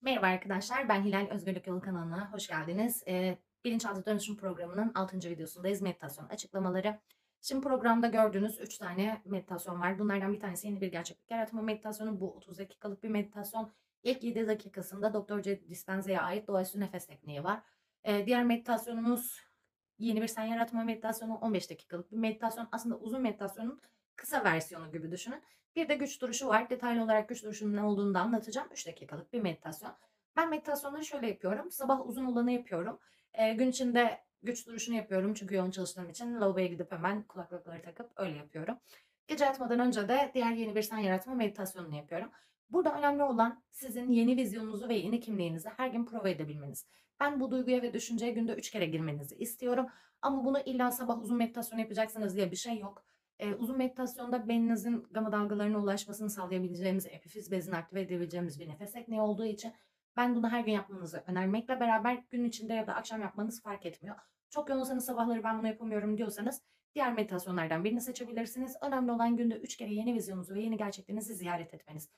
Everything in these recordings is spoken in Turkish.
Merhaba arkadaşlar, ben Hilal Özgürlük Yolu kanalına hoş geldiniz. Bilinçaltı Dönüşüm Programı'nın 6. videosundayız. Meditasyon açıklamaları. Şimdi programda gördüğünüz 3 tane meditasyon var. Bunlardan bir tanesi yeni bir gerçeklik yaratma meditasyonu. Bu 30 dakikalık bir meditasyon. İlk 7 dakikasında Dr. Joe Dispenza'ya ait doğaüstü nefes tekniği var. Diğer meditasyonumuz yeni bir sen yaratma meditasyonu. 15 dakikalık bir meditasyon. Aslında uzun meditasyonun kısa versiyonu gibi düşünün. Bir de güç duruşu var. Detaylı olarak güç duruşunun ne olduğunu da anlatacağım. 3 dakikalık bir meditasyon. Ben meditasyonları şöyle yapıyorum. Sabah uzun olanı yapıyorum. Gün içinde güç duruşunu yapıyorum. Çünkü yoğun çalıştığım için lavaboya gidip hemen kulaklıkları takıp öyle yapıyorum. Gece yatmadan önce de diğer yeni bir sen yaratma meditasyonunu yapıyorum. Burada önemli olan sizin yeni vizyonunuzu ve yeni kimliğinizi her gün prova edebilmeniz. Ben bu duyguya ve düşünceye günde 3 kere girmenizi istiyorum. Ama bunu illa sabah uzun meditasyon yapacaksınız diye bir şey yok. Uzun meditasyonda beyninizin gama dalgalarına ulaşmasını sağlayabileceğimiz, epifiz bezini aktive edebileceğimiz bir nefes tekniği olduğu için ben bunu her gün yapmanızı önermekle beraber gün içinde ya da akşam yapmanız fark etmiyor. Çok yoğunsanız sabahları ben bunu yapamıyorum diyorsanız diğer meditasyonlardan birini seçebilirsiniz. Önemli olan günde 3 kere yeni vizyonunuzu ve yeni gerçeklerinizi ziyaret etmeniz.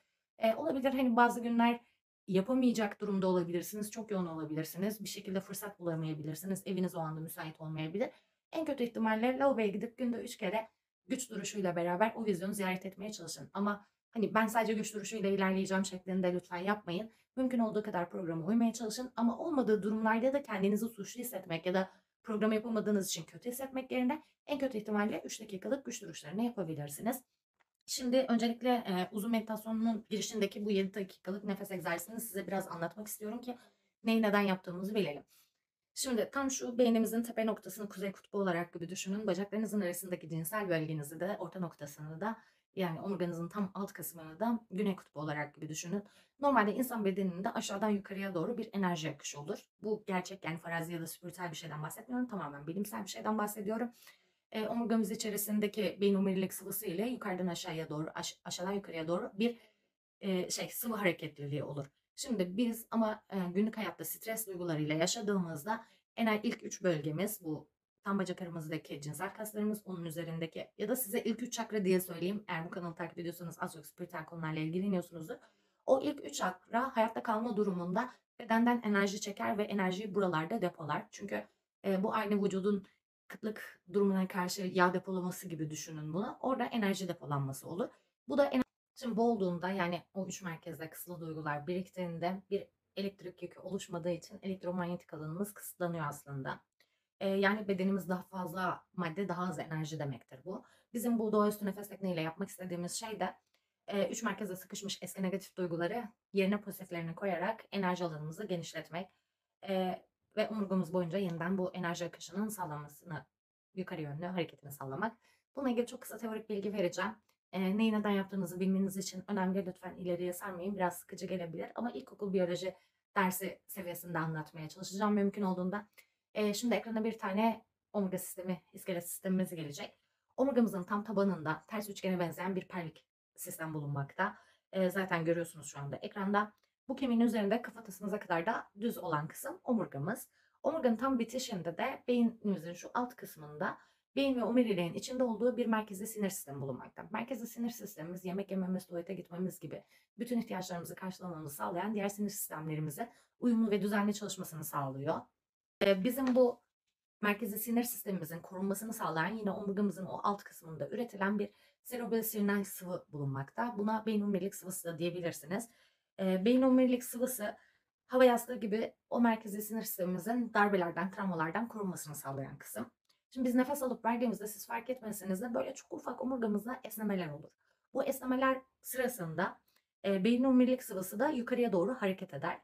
Olabilir hani bazı günler yapamayacak durumda olabilirsiniz, çok yoğun olabilirsiniz, bir şekilde fırsat bulamayabilirsiniz, eviniz o anda müsait olmayabilir. En kötü ihtimalle lavaboya gidip günde 3 kere güç duruşuyla beraber o vizyonu ziyaret etmeye çalışın. Ama hani ben sadece güç duruşuyla ilerleyeceğim şeklinde lütfen yapmayın. Mümkün olduğu kadar programa uymaya çalışın. Ama olmadığı durumlarda da kendinizi suçlu hissetmek ya da programı yapamadığınız için kötü hissetmek yerine en kötü ihtimalle 3 dakikalık güç duruşlarını yapabilirsiniz. Şimdi öncelikle uzun meditasyonun girişindeki bu 7 dakikalık nefes egzersizini size biraz anlatmak istiyorum ki neyi neden yaptığımızı bilelim. Şimdi tam şu beynimizin tepe noktasını kuzey kutbu olarak gibi düşünün. Bacaklarınızın arasındaki cinsel bölgenizi de orta noktasını da yani omurganızın tam alt kısmını da güney kutbu olarak gibi düşünün. Normalde insan bedeninde aşağıdan yukarıya doğru bir enerji akışı olur. Bu gerçek yani farazi ya da spiritüel bir şeyden bahsetmiyorum. Tamamen bilimsel bir şeyden bahsediyorum. Omurgamız içerisindeki beyin omurilik sıvısı ile yukarıdan aşağıya doğru aşağıdan yukarıya doğru bir sıvı hareketliliği olur. Şimdi biz ama günlük hayatta stres duygularıyla yaşadığımızda ilk 3 bölgemiz bu tam bacak aramızdaki cinsel kaslarımız, onun üzerindeki ya da size ilk 3 çakra diye söyleyeyim. Eğer bu kanalı takip ediyorsanız az çok spiritüel konularla ilgileniyorsunuzdur. O ilk 3 çakra hayatta kalma durumunda bedenden enerji çeker ve enerjiyi buralarda depolar. Çünkü bu aynı vücudun kıtlık durumuna karşı yağ depolaması gibi düşünün bunu. Orada enerji depolanması olur. Bu da şimdi boğulduğunda yani o üç merkezde kısıtlı duygular biriktiğinde bir elektrik yükü oluşmadığı için elektromanyetik alanımız kısıtlanıyor aslında. Yani bedenimiz daha fazla madde, daha az enerji demektir bu. Bizim bu doğaüstü nefes tekniğiyle yapmak istediğimiz şey de üç merkeze sıkışmış eski negatif duyguları yerine pozitiflerini koyarak enerji alanımızı genişletmek ve omurgamız boyunca yeniden bu enerji akışının sağlanmasını, yukarı yönlü hareketini sağlamak. Bununla ilgili çok kısa teorik bilgi vereceğim. Neyi neden yaptığınızı bilmeniz için önemli. Lütfen ileriye sarmayın. Biraz sıkıcı gelebilir ama ilkokul biyoloji dersi seviyesinde anlatmaya çalışacağım mümkün olduğunda. Şimdi ekrana bir tane omurga sistemi, iskelet sistemimiz gelecek. Omurgamızın tam tabanında ters üçgene benzeyen bir pelvik sistem bulunmakta. Zaten görüyorsunuz şu anda ekranda. Bu kemiğin üzerinde kafatasınıza kadar da düz olan kısım omurgamız. Omurganın tam bitişinde de beynimizin şu alt kısmında beyin ve omuriliğin içinde olduğu bir merkezi sinir sistemi bulunmakta. Merkezi sinir sistemimiz yemek yememiz, tuvalete gitmemiz gibi bütün ihtiyaçlarımızı karşılamamızı sağlayan diğer sinir sistemlerimize uyumlu ve düzenli çalışmasını sağlıyor. Bizim bu merkezi sinir sistemimizin korunmasını sağlayan yine omurgamızın o alt kısmında üretilen bir serobelasiyonel sıvı bulunmakta. Buna beyin omurilik sıvısı da diyebilirsiniz. Beyin omurilik sıvısı hava yastığı gibi o merkezi sinir sistemimizin darbelerden, travmalardan korunmasını sağlayan kısım. Şimdi biz nefes alıp verdiğimizde siz fark etmeseniz de böyle çok ufak omurgamızda esnemeler olur. Bu esnemeler sırasında beyin omurilik sıvısı da yukarıya doğru hareket eder.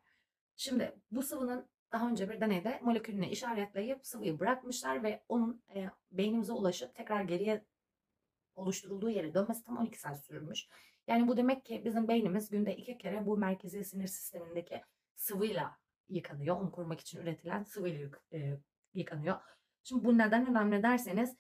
Şimdi bu sıvının daha önce bir deneyde molekülünü işaretleyip sıvıyı bırakmışlar ve onun beynimize ulaşıp tekrar geriye oluşturulduğu yere dönmesi tam 12 saat sürmüş. Yani bu demek ki bizim beynimiz günde 2 kere bu merkezi sinir sistemindeki sıvıyla yıkanıyor. Onu korumak için üretilen sıvıyla yıkanıyor. Şimdi bu neden önemli derseniz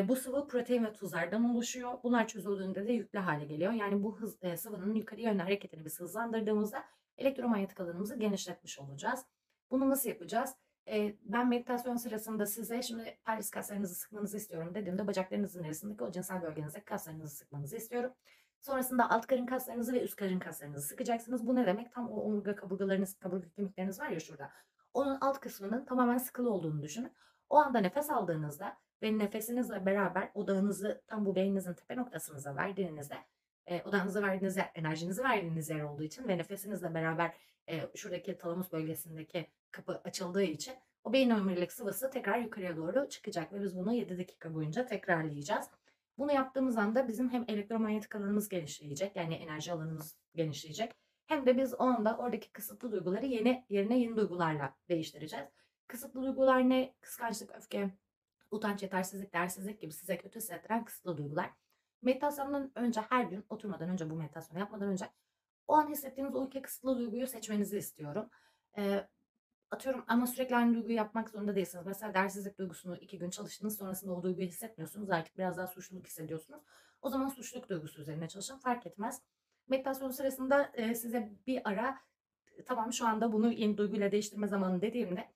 bu sıvı protein ve tuzlardan oluşuyor. Bunlar çözüldüğünde de yüklü hale geliyor. Yani bu sıvının yukarı yönlü hareketini biz hızlandırdığımızda elektromanyetik alanımızı genişletmiş olacağız. Bunu nasıl yapacağız? Ben meditasyon sırasında size şimdi pelvis kaslarınızı sıkmanızı istiyorum dediğimde bacaklarınızın arasındaki o cinsel bölgenizdeki kaslarınızı sıkmanızı istiyorum. Sonrasında alt karın kaslarınızı ve üst karın kaslarınızı sıkacaksınız. Bu ne demek? Tam o omurga kaburgalarınız, kaburga kemikleriniz var ya şurada. Onun alt kısmının tamamen sıkılı olduğunu düşünün. O anda nefes aldığınızda ve nefesinizle beraber odağınızı tam bu beyninizin tepe noktasınıza verdiğinizde, odağınızı verdiğinizde enerjinizi verdiğiniz yer olduğu için ve nefesinizle beraber şuradaki talamus bölgesindeki kapı açıldığı için o beyin omurilik sıvısı tekrar yukarıya doğru çıkacak ve biz bunu 7 dakika boyunca tekrarlayacağız. Bunu yaptığımız anda bizim hem elektromanyetik alanımız genişleyecek, yani enerji alanımız genişleyecek. Hem de biz o anda oradaki kısıtlı duyguları yerine yeni duygularla değiştireceğiz. Kısıtlı duygular ne? Kıskançlık, öfke, utanç, yetersizlik, değersizlik gibi size kötü hissettiren kısıtlı duygular. Meditasyondan önce her gün oturmadan önce bu meditasyonu yapmadan önce o an hissettiğiniz o iki kısıtlı duyguyu seçmenizi istiyorum. Ee, Atıyorum ama sürekli aynı duyguyu yapmak zorunda değilsiniz. Mesela değersizlik duygusunu 2 gün çalıştınız, sonrasında o duyguyu hissetmiyorsunuz. Artık biraz daha suçluluk hissediyorsunuz. O zaman suçluluk duygusu üzerine çalışın. Fark etmez. Meditasyon sırasında size bir ara tamam şu anda bunu yeni duyguyla değiştirme zamanı dediğimde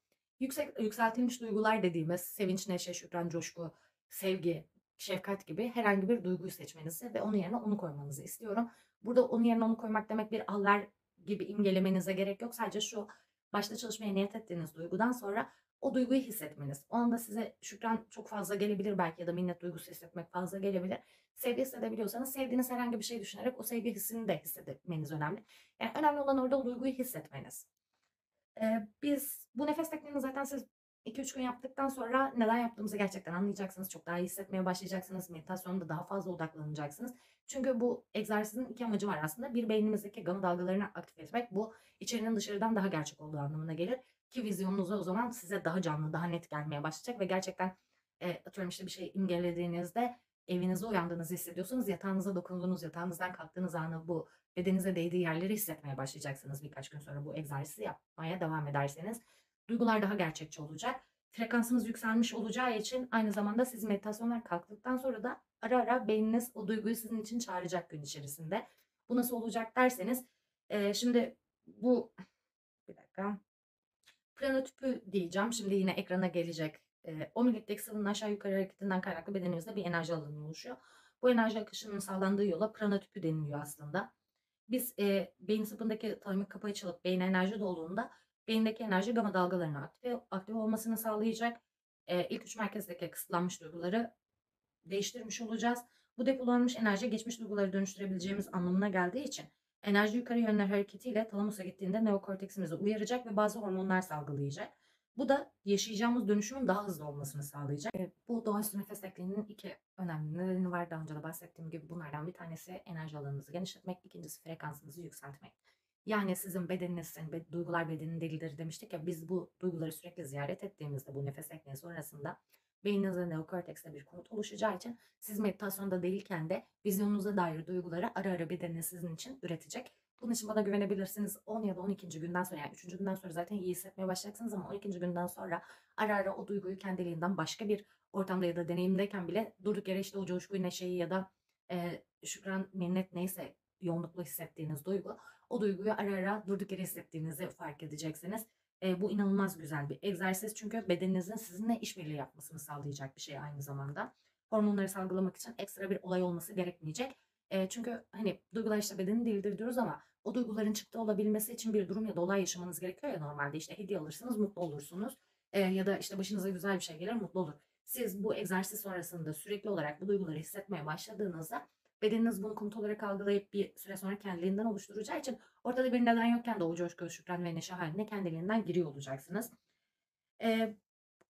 yükseltilmiş duygular dediğimiz sevinç, neşe, şükran, coşku, sevgi, şefkat gibi herhangi bir duyguyu seçmenizi ve onun yerine onu koymanızı istiyorum. Burada onun yerine onu koymak demek bir Allah gibi imgelemenize gerek yok. Sadece şu başta çalışmaya niyet ettiğiniz duygudan sonra o duyguyu hissetmeniz. O anda size şükran çok fazla gelebilir belki ya da minnet duygusu hissetmek fazla gelebilir. Sevgi hissedebiliyorsanız sevdiğiniz herhangi bir şey düşünerek o sevgi hissini de hissetmeniz önemli. Yani önemli olan orada o duyguyu hissetmeniz. Biz bu nefes tekniğini zaten siz 2-3 gün yaptıktan sonra neden yaptığımızı gerçekten anlayacaksınız. Çok daha iyi hissetmeye başlayacaksınız. Meditasyonda daha fazla odaklanacaksınız. Çünkü bu egzersizin iki amacı var aslında. Bir, beynimizdeki gamma dalgalarını aktif etmek. Bu içerinin dışarıdan daha gerçek olduğu anlamına gelir. Ki vizyonunuza o zaman size daha canlı, daha net gelmeye başlayacak ve gerçekten atıyorum işte bir şey imgelediğinizde evinizde uyandığınızı hissediyorsunuz. Yatağınıza dokunduğunuz, yatağınızdan kalktığınız anı bu bedeninize değdiği yerleri hissetmeye başlayacaksınız birkaç gün sonra bu egzersizi yapmaya devam ederseniz. Duygular daha gerçekçi olacak. Frekansınız yükselmiş olacağı için aynı zamanda siz meditasyonlar kalktıktan sonra da ara ara beyniniz o duyguyu sizin için çağıracak gün içerisinde. Bu nasıl olacak derseniz şimdi bu bir dakika pranotüpü diyeceğim. Şimdi yine ekrana gelecek. Omurilikteki sıvının aşağı yukarı hareketinden kaynaklı bedenimizde bir enerji alanı oluşuyor. Bu enerji akışının sağlandığı yola pranotüpü deniliyor aslında. Biz beyin sapındaki talimik kapı açılıp beyin enerji dolduğunda beyindeki enerji gama dalgalarının aktif olmasını sağlayacak. İlk üç merkezdeki kısıtlanmış duyguları değiştirmiş olacağız. Bu depolanmış enerji geçmiş duyguları dönüştürebileceğimiz anlamına geldiği için enerji yukarı yönlü hareketiyle talamusa gittiğinde neokorteksimizi uyaracak ve bazı hormonlar salgılayacak. Bu da yaşayacağımız dönüşümün daha hızlı olmasını sağlayacak. Bu doğaüstü nefes tekniğinin iki önemli nedeni var. Daha önce de bahsettiğim gibi bunlardan bir tanesi enerji alanınızı genişletmek, ikincisi frekansınızı yükseltmek. Yani sizin bedeninizin, duygular bedenin delidir demiştik ya, biz bu duyguları sürekli ziyaret ettiğimizde bu nefes tekniği sonrasında beyninizde neokortekste bir komut oluşacağı için siz meditasyonda değilken de vizyonunuza dair duyguları ara ara bedeniniz sizin için üretecek. Bunun için bana güvenebilirsiniz. 10 ya da 12. günden sonra, yani 3. günden sonra zaten iyi hissetmeye başlayacaksınız ama 12. günden sonra ara ara o duyguyu kendiliğinden başka bir ortamda ya da deneyimdeyken bile durduk yere işte o coşkuyu, neşeyi ya da şükran, minnet neyse yoğunluklu hissettiğiniz duygu, o duyguyu ara ara durduk yere hissettiğinizi fark edeceksiniz. Bu inanılmaz güzel bir egzersiz çünkü bedeninizin sizinle işbirliği yapmasını sağlayacak bir şey aynı zamanda. Hormonları salgılamak için ekstra bir olay olması gerekmeyecek. Çünkü hani duygular işte bedenin dilidir diyoruz ama o duyguların çıktı olabilmesi için bir durum ya da olay yaşamanız gerekiyor ya normalde. İşte hediye alırsınız, mutlu olursunuz. Ya da işte başınıza güzel bir şey gelir, mutlu olur. Siz bu egzersiz sonrasında sürekli olarak bu duyguları hissetmeye başladığınızda bedeniniz bunu komut olarak algılayıp bir süre sonra kendiliğinden oluşturacağı için ortada bir neden yokken de o coşku, şükran ve neşe haline kendiliğinden giriyor olacaksınız.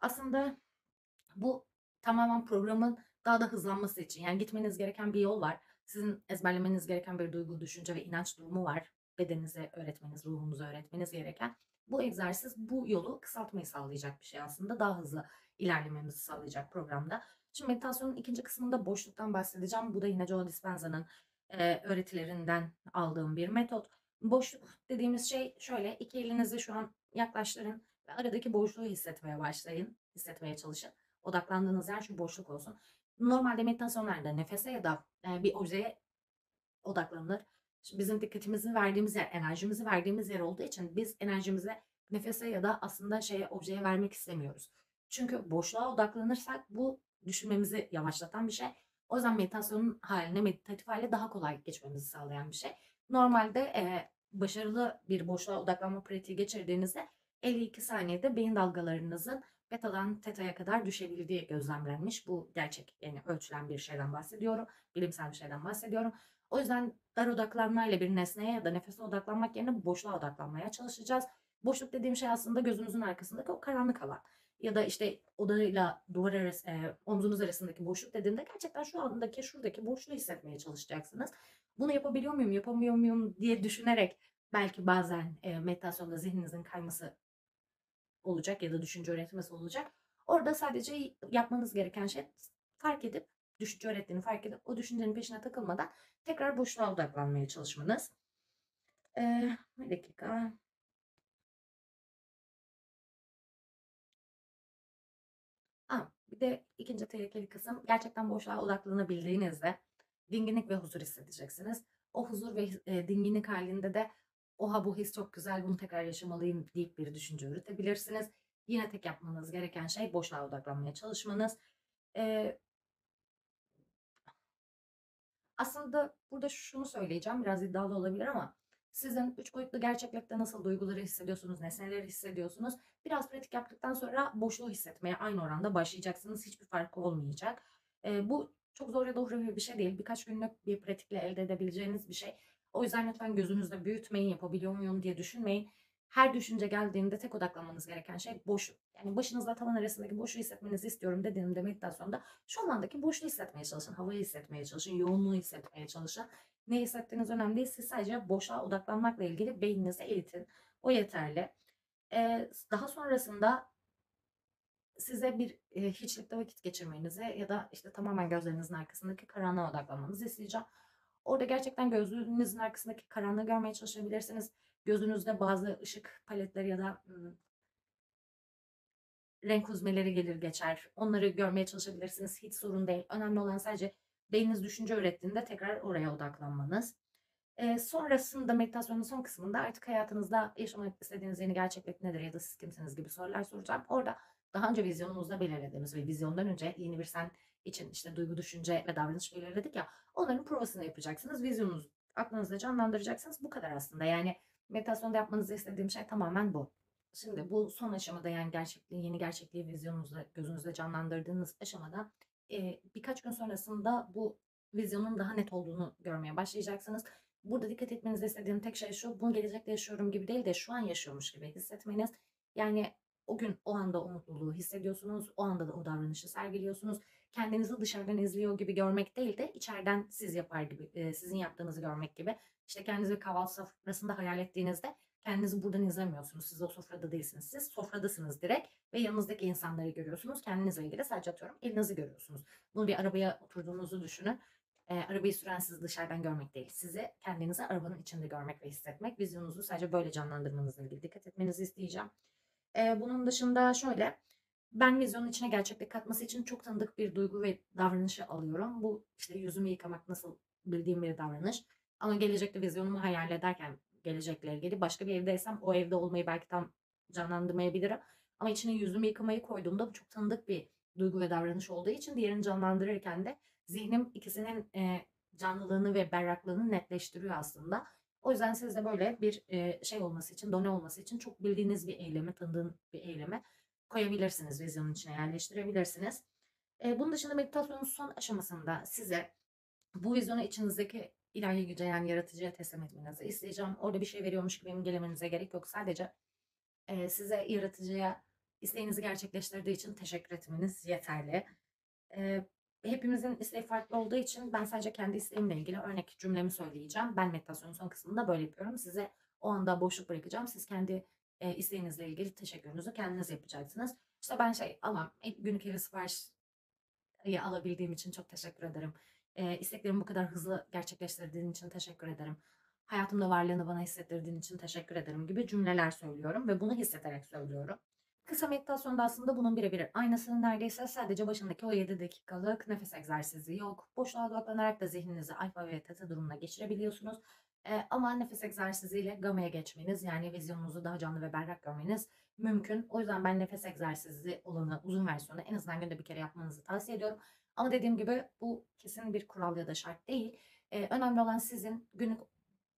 Aslında bu tamamen programın daha da hızlanması için. Yani gitmeniz gereken bir yol var. Sizin ezberlemeniz gereken bir duygu, düşünce ve inanç durumu var. Bedeninize öğretmeniz, ruhunuza öğretmeniz gereken. Bu egzersiz bu yolu kısaltmayı sağlayacak bir şey aslında. Daha hızlı ilerlememizi sağlayacak programda. Şimdi meditasyonun ikinci kısmında boşluktan bahsedeceğim. Bu da yine Joe Dispenza'nın öğretilerinden aldığım bir metot. Boşluk dediğimiz şey şöyle: iki elinizi şu an yaklaştırın ve aradaki boşluğu hissetmeye başlayın. Hissetmeye çalışın. Odaklandığınız yer şu boşluk olsun. Normalde meditasyonlarda nefese ya da bir objeye odaklanılır. Şimdi bizim dikkatimizi verdiğimiz yer, enerjimizi verdiğimiz yer olduğu için biz enerjimizi nefese ya da aslında objeye vermek istemiyoruz. Çünkü boşluğa odaklanırsak bu düşünmemizi yavaşlatan bir şey. O yüzden meditasyonun haline, meditatif hale daha kolay geçmemizi sağlayan bir şey. Normalde başarılı bir boşluğa odaklanma pratiği geçirdiğinizde 52 saniyede beyin dalgalarınızın betadan teta'ya kadar düşebildiği gözlemlenmiş. Bu gerçek, yani ölçülen bir şeyden bahsediyorum. Bilimsel bir şeyden bahsediyorum. O yüzden dar odaklanmayla bir nesneye ya da nefese odaklanmak yerine boşluğa odaklanmaya çalışacağız. Boşluk dediğim şey aslında gözünüzün arkasındaki o karanlık alan. Ya da işte odayla duvar arası, omzunuz arasındaki boşluk dediğimde gerçekten şu andaki şuradaki boşluğu hissetmeye çalışacaksınız. Bunu yapabiliyor muyum, yapamıyor muyum diye düşünerek belki bazen meditasyonda zihninizin kayması olacak ya da düşünce öğretmesi olacak. Orada sadece yapmanız gereken şey fark edip, düşünce öğrettiğini fark edip o düşüncenin peşine takılmadan tekrar boşluğa odaklanmaya çalışmanız. Bir dakika. Bir de ikinci tehlikeli kısım, gerçekten boşluğa odaklanabildiğinizde dinginlik ve huzur hissedeceksiniz. O huzur ve dinginlik halinde de oha bu his çok güzel, bunu tekrar yaşamalıyım deyip bir düşünce üretebilirsiniz. Yine tek yapmanız gereken şey boşluğa odaklanmaya çalışmanız. Ee, Aslında burada şunu söyleyeceğim, biraz iddialı olabilir ama sizin üç boyutlu gerçeklikte nasıl duyguları hissediyorsunuz, nesneleri hissediyorsunuz? Biraz pratik yaptıktan sonra boşluğu hissetmeye aynı oranda başlayacaksınız. Hiçbir farkı olmayacak. Bu çok zor ya da uğraşlı bir şey değil. Birkaç günlük bir pratikle elde edebileceğiniz bir şey. O yüzden lütfen gözünüzde büyütmeyin, yapabiliyor muyum diye düşünmeyin. Her düşünce geldiğinde tek odaklanmanız gereken şey boşluk. Yani başınızla tavan arasındaki boşluğu hissetmenizi istiyorum dediğimde meditasyonda şu andaki boşluğu hissetmeye çalışın, havayı hissetmeye çalışın, yoğunluğu hissetmeye çalışın. Ne hissettiğiniz önemli değil. Siz sadece boşluğa odaklanmakla ilgili beyninizi eğitin. O yeterli. Daha sonrasında size bir hiçlikte vakit geçirmenizi ya da işte tamamen gözlerinizin arkasındaki karanlığa odaklanmanızı isteyeceğim. Orada gerçekten gözlerinizin arkasındaki karanlığı görmeye çalışabilirsiniz. Gözünüzde bazı ışık paletleri ya da renk huzmeleri gelir geçer. Onları görmeye çalışabilirsiniz. Hiç sorun değil. Önemli olan sadece beyniniz düşünce ürettiğinde tekrar oraya odaklanmanız. Sonrasında meditasyonun son kısmında artık hayatınızda yaşamak istediğiniz yeni gerçeklik nedir ya da siz kimsiniz gibi sorular soracağım. Orada daha önce vizyonumuzda belirlediğimiz ve vizyondan önce yeni bir sen için işte duygu, düşünce ve davranış belirledik ya, onların provasını yapacaksınız. Vizyonunuzu aklınızda canlandıracaksınız. Bu kadar aslında. Yani meditasyonda yapmanızı istediğim şey tamamen bu. Şimdi bu son aşamada, yani gerçekliği, yeni gerçekliği vizyonunuzda, gözünüzde canlandırdığınız aşamada birkaç gün sonrasında bu vizyonun daha net olduğunu görmeye başlayacaksınız. Burada dikkat etmenizi istediğim tek şey şu: bunu gelecekte yaşıyorum gibi değil de şu an yaşıyormuş gibi hissetmeniz. Yani o gün, o anda o mutluluğu hissediyorsunuz, o anda da o davranışı sergiliyorsunuz. Kendinizi dışarıdan izliyor gibi görmek değil de içeriden siz yapar gibi, sizin yaptığınızı görmek gibi. İşte kendinizi kahvaltı sofrasında hayal ettiğinizde kendinizi buradan izlemiyorsunuz. Siz o sofrada değilsiniz. Siz sofradasınız direkt ve yanınızdaki insanları görüyorsunuz. Kendinizle ilgili sadece atıyorum elinizi görüyorsunuz. Bunu bir arabaya oturduğunuzu düşünün. Arabayı süren sizi dışarıdan görmek değil. Sizi, kendinizi arabanın içinde görmek ve hissetmek. Vizyonunuzu sadece böyle canlandırmanızla ilgili dikkat etmenizi isteyeceğim. Bunun dışında şöyle, ben vizyonun içine gerçeklik katması için çok tanıdık bir duygu ve davranışı alıyorum. Bu işte yüzümü yıkamak, nasıl bildiğim bir davranış. Ama gelecekte vizyonumu hayal ederken gelecekle ilgili başka bir evdeysem o evde olmayı belki tam canlandırmayabilirim. Ama içine yüzümü yıkamayı koyduğumda bu çok tanıdık bir duygu ve davranış olduğu için diğerini canlandırırken de zihnim ikisinin canlılığını ve berraklığını netleştiriyor aslında. O yüzden siz de böyle bir şey olması için, done olması için çok bildiğiniz bir eyleme, tanıdığın bir eyleme koyabilirsiniz, vizyonun içine yerleştirebilirsiniz. Bunun dışında meditasyonun son aşamasında size bu vizyonu içinizdeki ilahi güce, yani yaratıcıya teslim etmenizi isteyeceğim. Orada bir şey veriyormuş gibi imgelemenize gerek yok. Sadece size yaratıcıya isteğinizi gerçekleştirdiği için teşekkür etmeniz yeterli. Eee, Hepimizin isteği farklı olduğu için ben sadece kendi isteğimle ilgili örnek cümlemi söyleyeceğim. Ben meditasyonun son kısmında böyle yapıyorum. Size o anda boşluk bırakacağım. Siz kendi isteğinizle ilgili teşekkürünüzü kendiniz yapacaksınız. İşte ben Allah'ım, günlük evi siparişi alabildiğim için çok teşekkür ederim. İsteklerimi bu kadar hızlı gerçekleştirdiğin için teşekkür ederim. Hayatımda varlığını bana hissettirdiğin için teşekkür ederim gibi cümleler söylüyorum ve bunu hisseterek söylüyorum. Kısa meditasyonda aslında bunun birebir aynısının, neredeyse sadece başındaki o 7 dakikalık nefes egzersizi yok. Boşluğa odaklanarak da zihninizi alfa ve teta durumuna geçirebiliyorsunuz. Ama nefes egzersiziyle gama'ya geçmeniz, yani vizyonunuzu daha canlı ve berrak görmeniz mümkün. O yüzden ben nefes egzersizi olanı, uzun versiyonu en azından günde bir kere yapmanızı tavsiye ediyorum. Ama dediğim gibi bu kesin bir kural ya da şart değil. Önemli olan sizin günlük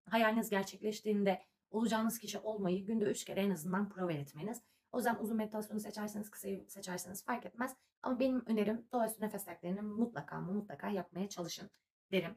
hayaliniz gerçekleştiğinde olacağınız kişi olmayı günde 3 kere en azından prova etmeniz. O yüzden uzun meditasyonu seçerseniz, kısayı seçerseniz fark etmez. Ama benim önerim doğaüstü nefes tekniğini mutlaka ama mutlaka yapmaya çalışın derim.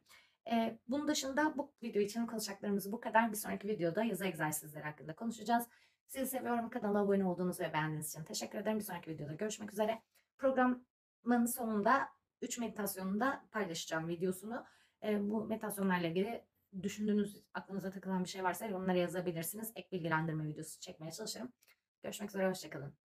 Bunun dışında bu video için konuşacaklarımız bu kadar. Bir sonraki videoda yazı egzersizleri hakkında konuşacağız. Sizi seviyorum. Kanala abone olduğunuz ve beğendiğiniz için teşekkür ederim. Bir sonraki videoda görüşmek üzere. Programın sonunda 3 meditasyonunu da paylaşacağım videosunu. Bu meditasyonlarla ilgili düşündüğünüz, aklınıza takılan bir şey varsa yorumlara yazabilirsiniz. Ek bilgilendirme videosu çekmeye çalışırım. Görüşmek üzere, hoşça kalın.